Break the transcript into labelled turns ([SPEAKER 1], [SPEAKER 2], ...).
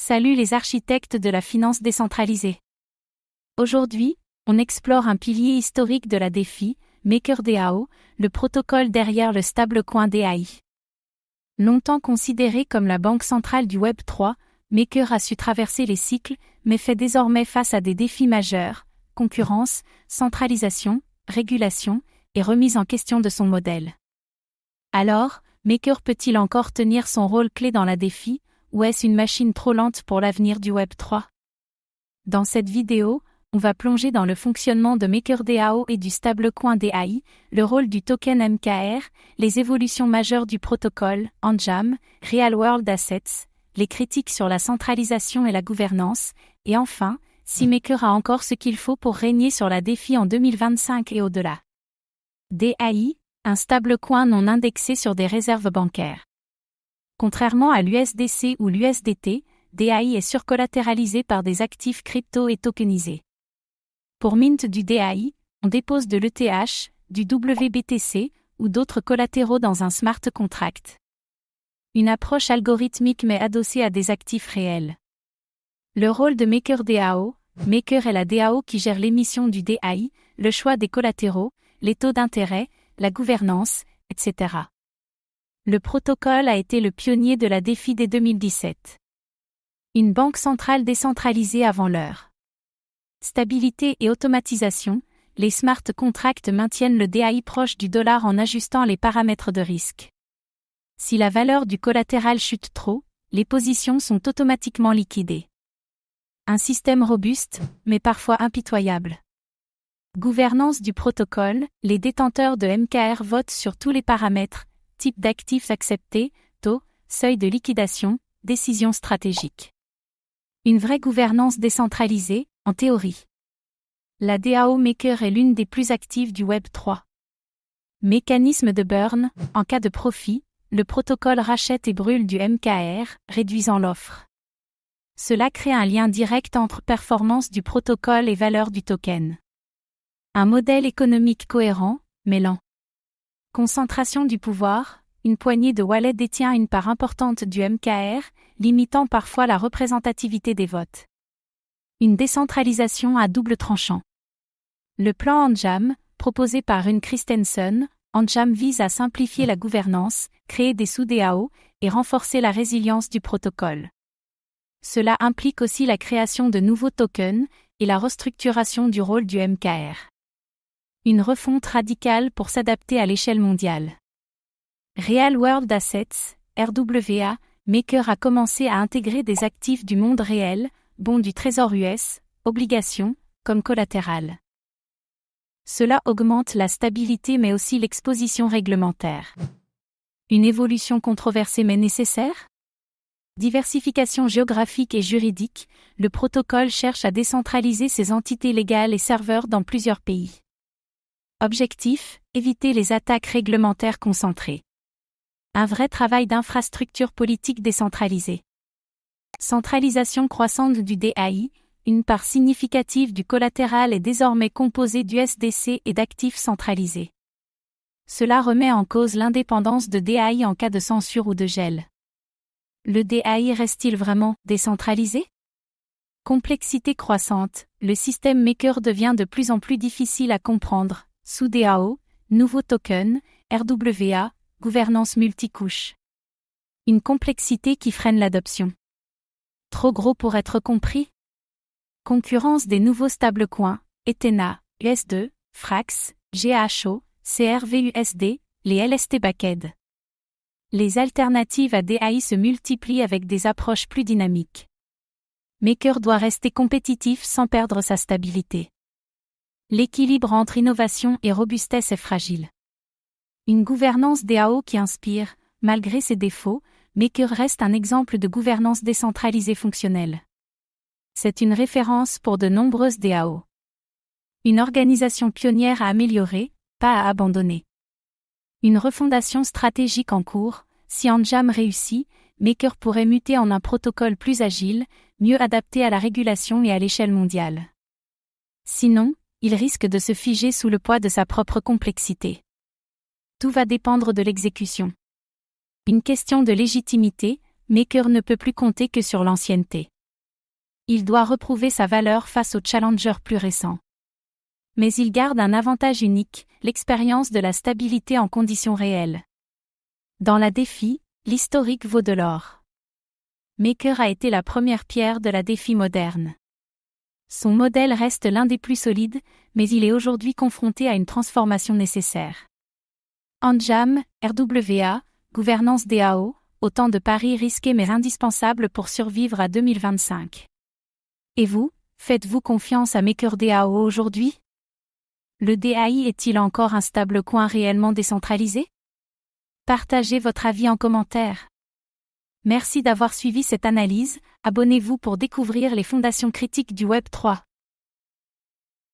[SPEAKER 1] Salut les architectes de la finance décentralisée. Aujourd'hui, on explore un pilier historique de la DeFi, MakerDAO, le protocole derrière le stablecoin DAI. Longtemps considéré comme la banque centrale du Web3, Maker a su traverser les cycles, mais fait désormais face à des défis majeurs, concurrence, centralisation, régulation, et remise en question de son modèle. Alors, Maker peut-il encore tenir son rôle clé dans la DeFi, ou est-ce une machine trop lente pour l'avenir du Web3? Dans cette vidéo, on va plonger dans le fonctionnement de MakerDAO et du stablecoin DAI, le rôle du token MKR, les évolutions majeures du protocole, Anjam, Real World Assets, les critiques sur la centralisation et la gouvernance, et enfin, si Maker a encore ce qu'il faut pour régner sur la DeFi en 2025 et au-delà. DAI, un stablecoin non indexé sur des réserves bancaires. Contrairement à l'USDC ou l'USDT, DAI est surcollatéralisé par des actifs crypto et tokenisés. Pour mint du DAI, on dépose de l'ETH, du WBTC ou d'autres collatéraux dans un smart contract. Une approche algorithmique mais adossée à des actifs réels. Le rôle de MakerDAO, Maker est la DAO qui gère l'émission du DAI, le choix des collatéraux, les taux d'intérêt, la gouvernance, etc. Le protocole a été le pionnier de la DeFi dès 2017. Une banque centrale décentralisée avant l'heure. Stabilité et automatisation, les smart contracts maintiennent le DAI proche du dollar en ajustant les paramètres de risque. Si la valeur du collatéral chute trop, les positions sont automatiquement liquidées. Un système robuste, mais parfois impitoyable. Gouvernance du protocole, les détenteurs de MKR votent sur tous les paramètres, type d'actifs acceptés, taux, seuil de liquidation, décisions stratégiques. Une vraie gouvernance décentralisée, en théorie. La DAO Maker est l'une des plus actives du Web3. Mécanisme de burn, en cas de profit, le protocole rachète et brûle du MKR, réduisant l'offre. Cela crée un lien direct entre performance du protocole et valeur du token. Un modèle économique cohérent, mais lent. Concentration du pouvoir, une poignée de wallets détient une part importante du MKR, limitant parfois la représentativité des votes. Une décentralisation à double tranchant. Le plan Anjam, proposé par Rune Christensen, Anjam vise à simplifier la gouvernance, créer des sous-DAO, et renforcer la résilience du protocole. Cela implique aussi la création de nouveaux tokens, et la restructuration du rôle du MKR. Une refonte radicale pour s'adapter à l'échelle mondiale. Real World Assets, RWA, Maker a commencé à intégrer des actifs du monde réel, bons du trésor US, obligations, comme collatéral. Cela augmente la stabilité mais aussi l'exposition réglementaire. Une évolution controversée mais nécessaire? Diversification géographique et juridique, le protocole cherche à décentraliser ses entités légales et serveurs dans plusieurs pays. Objectif, éviter les attaques réglementaires concentrées. Un vrai travail d'infrastructure politique décentralisée. Centralisation croissante du DAI, une part significative du collatéral est désormais composée d'USDC et d'actifs centralisés. Cela remet en cause l'indépendance de DAI en cas de censure ou de gel. Le DAI reste-t-il vraiment décentralisé? Complexité croissante, le système Maker devient de plus en plus difficile à comprendre. Sous-DAO, nouveaux tokens, RWA, gouvernance multicouche. Une complexité qui freine l'adoption. Trop gros pour être compris? Concurrence des nouveaux stablecoins, Ethena, US2, Frax, GAHO, CRVUSD, les LST Backed. Les alternatives à DAI se multiplient avec des approches plus dynamiques. Maker doit rester compétitif sans perdre sa stabilité. L'équilibre entre innovation et robustesse est fragile. Une gouvernance DAO qui inspire, malgré ses défauts, Maker reste un exemple de gouvernance décentralisée fonctionnelle. C'est une référence pour de nombreuses DAO. Une organisation pionnière à améliorer, pas à abandonner. Une refondation stratégique en cours, si Anjam réussit, Maker pourrait muter en un protocole plus agile, mieux adapté à la régulation et à l'échelle mondiale. Sinon, il risque de se figer sous le poids de sa propre complexité. Tout va dépendre de l'exécution. Une question de légitimité, Maker ne peut plus compter que sur l'ancienneté. Il doit reprouver sa valeur face aux challengers plus récents. Mais il garde un avantage unique, l'expérience de la stabilité en conditions réelles. Dans la défi, l'historique vaut de l'or. Maker a été la première pierre de la défi moderne. Son modèle reste l'un des plus solides, mais il est aujourd'hui confronté à une transformation nécessaire. Anjam, RWA, gouvernance DAO, autant de paris risqués mais indispensables pour survivre à 2025. Et vous, faites-vous confiance à MakerDAO aujourd'hui? Le DAI est-il encore un stablecoin réellement décentralisé? Partagez votre avis en commentaire. Merci d'avoir suivi cette analyse, abonnez-vous pour découvrir les fondations critiques du Web 3.